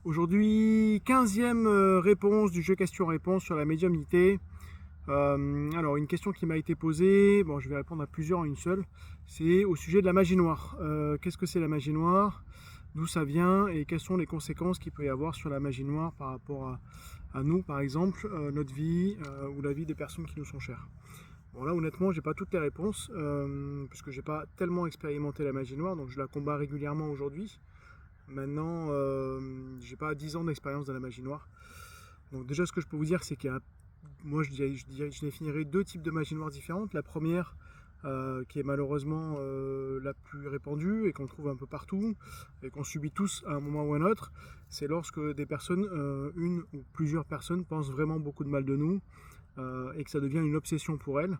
Aujourd'hui, 15e réponse du jeu question-réponse sur la médiumnité. Alors, une question qui m'a été posée, bon, je vais répondre à plusieurs en une seule, c'est au sujet de la magie noire. Qu'est-ce que c'est la magie noire? D'où ça vient et quelles sont les conséquences qu'il peut y avoir sur la magie noire par rapport à nous, par exemple, notre vie ou la vie des personnes qui nous sont chères. Bon, là, honnêtement, j'ai pas toutes les réponses, puisque j'ai pas tellement expérimenté la magie noire, donc je la combats régulièrement aujourd'hui. Maintenant, j'ai pas 10 ans d'expérience dans la magie noire. Donc déjà, ce que je peux vous dire, c'est qu'il y a, moi, je définirais deux types de magie noire différentes. La première, qui est malheureusement la plus répandue et qu'on trouve un peu partout et qu'on subit tous à un moment ou à un autre, c'est lorsque des personnes, une ou plusieurs personnes, pensent vraiment beaucoup de mal de nous et que ça devient une obsession pour elles.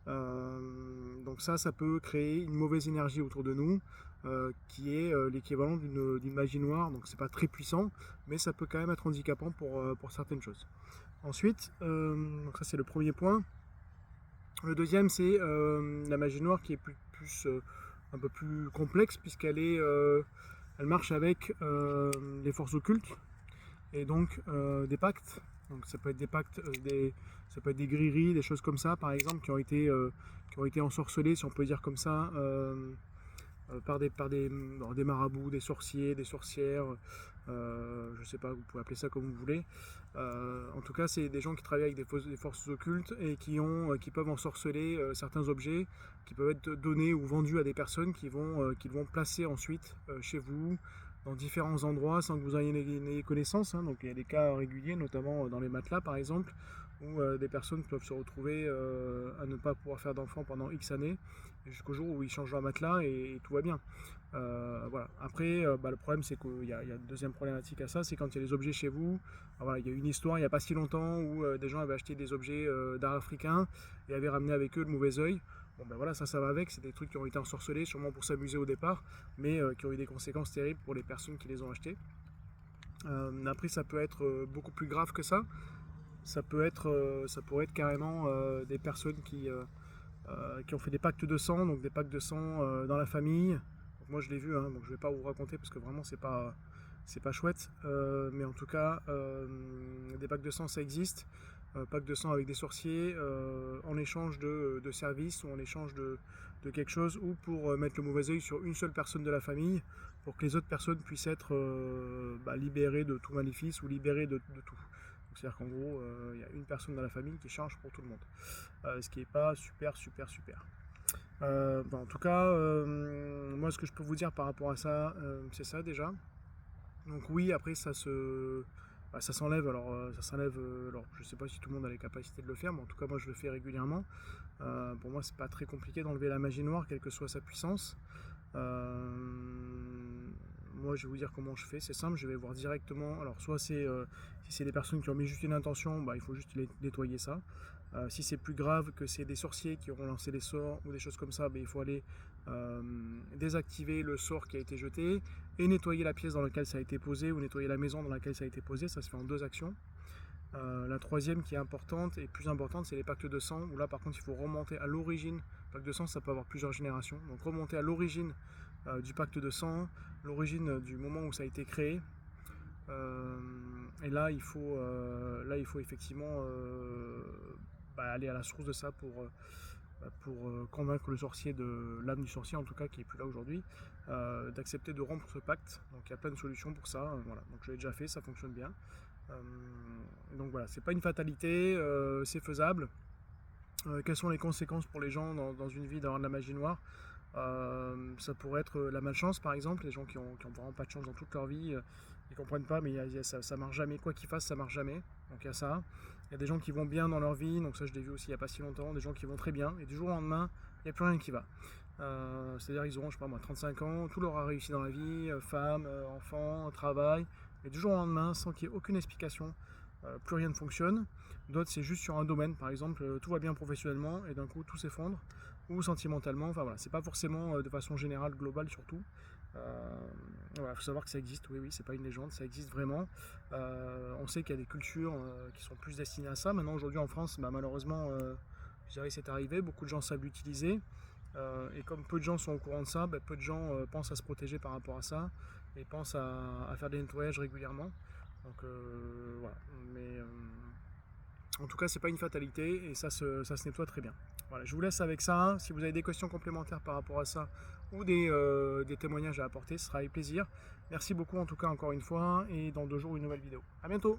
Donc ça peut créer une mauvaise énergie autour de nous, qui est l'équivalent d'une magie noire. Donc c'est pas très puissant, mais ça peut quand même être handicapant pour certaines choses. Ensuite, donc ça c'est le premier point. Le deuxième c'est la magie noire qui est un peu plus complexe elle marche avec les forces occultes et donc des pactes. Donc ça peut être des pactes, ça peut être des grilleries, des choses comme ça, par exemple, qui ont été ensorcelées, si on peut dire comme ça, par des marabouts, des sorciers, des sorcières, je sais pas, vous pouvez appeler ça comme vous voulez. En tout cas, c'est des gens qui travaillent avec des forces occultes et qui peuvent ensorceler certains objets qui peuvent être donnés ou vendus à des personnes qui vont placer ensuite chez vous, dans différents endroits sans que vous ayez connaissance. Hein. Donc il y a des cas réguliers, notamment dans les matelas par exemple, où des personnes peuvent se retrouver à ne pas pouvoir faire d'enfants pendant X années, jusqu'au jour où ils changent leur matelas et tout va bien. Voilà. Après, le problème c'est qu'il y a une deuxième problématique à ça, c'est quand il y a des objets chez vous. Alors, voilà, il y a une histoire il n'y a pas si longtemps où des gens avaient acheté des objets d'art africain et avaient ramené avec eux le mauvais oeil. Bon ben voilà, ça va avec, c'est des trucs qui ont été ensorcelés, sûrement pour s'amuser au départ, mais qui ont eu des conséquences terribles pour les personnes qui les ont achetés. Après, ça peut être beaucoup plus grave que ça. Ça pourrait être carrément des personnes qui ont fait des pactes de sang, donc des pactes de sang dans la famille. Donc moi je l'ai vu, hein, donc je vais pas vous raconter parce que vraiment c'est pas chouette. Mais en tout cas, des pactes de sang ça existe. Pacte de sang avec des sorciers en échange de services ou en échange de quelque chose ou pour mettre le mauvais oeil sur une seule personne de la famille pour que les autres personnes puissent être libérées de tout maléfice ou libérées de tout. C'est-à-dire qu'en gros, il y a une personne dans la famille qui charge pour tout le monde. Ce qui n'est pas super. En tout cas, moi ce que je peux vous dire par rapport à ça, c'est ça déjà. Donc oui, après ça s'enlève. Alors ça s'enlève. Alors je sais pas si tout le monde a les capacités de le faire, mais en tout cas moi je le fais régulièrement. Pour moi c'est pas très compliqué d'enlever la magie noire, quelle que soit sa puissance. Moi je vais vous dire comment je fais, c'est simple, je vais voir directement. Alors soit si c'est des personnes qui ont mis juste une intention, il faut juste nettoyer ça. Si c'est plus grave, que c'est des sorciers qui auront lancé des sorts ou des choses comme ça, il faut aller désactiver le sort qui a été jeté et nettoyer la pièce dans laquelle ça a été posé ou nettoyer la maison dans laquelle ça a été posé. Ça se fait en deux actions. La troisième qui est importante et plus importante, c'est les pactes de sang, où là par contre il faut remonter à l'origine. Le pacte de sang, ça peut avoir plusieurs générations, donc remonter à l'origine du pacte de sang, l'origine du moment où ça a été créé. Et là, il faut effectivement aller à la source de ça pour convaincre le sorcier de l'âme du sorcier, en tout cas qui est plus là aujourd'hui, d'accepter de rompre ce pacte. Donc il y a plein de solutions pour ça. Voilà. Donc je l'ai déjà fait, ça fonctionne bien. Donc voilà, c'est pas une fatalité, c'est faisable. Quelles sont les conséquences pour les gens dans une vie d'avoir de la magie noire? Ça pourrait être la malchance par exemple, les gens qui ont vraiment pas de chance dans toute leur vie, ils comprennent pas, mais ça marche jamais, quoi qu'ils fassent ça marche jamais, donc il y a ça. Il y a des gens qui vont bien dans leur vie, donc ça je l'ai vu aussi il y a pas si longtemps, des gens qui vont très bien, et du jour au lendemain, il n'y a plus rien qui va. C'est-à-dire ils auront, je sais pas moi, 35 ans, tout leur a réussi dans la vie, femme, enfant, travail, et du jour au lendemain, sans qu'il y ait aucune explication, plus rien ne fonctionne. D'autres c'est juste sur un domaine, par exemple, tout va bien professionnellement, et d'un coup tout s'effondre, ou sentimentalement, enfin voilà, c'est pas forcément de façon générale, globale surtout. Voilà, faut savoir que ça existe, oui, c'est pas une légende, ça existe vraiment. On sait qu'il y a des cultures qui sont plus destinées à ça. Maintenant, aujourd'hui en France, malheureusement, je dirais c'est arrivé, beaucoup de gens savent l'utiliser. Et comme peu de gens sont au courant de ça, peu de gens pensent à se protéger par rapport à ça. et pense à faire des nettoyages régulièrement. Donc voilà, mais en tout cas c'est pas une fatalité et ça se nettoie très bien. Voilà, je vous laisse avec ça. Si vous avez des questions complémentaires par rapport à ça ou des témoignages à apporter, ce sera avec plaisir. Merci beaucoup en tout cas encore une fois et dans 2 jours une nouvelle vidéo. À bientôt.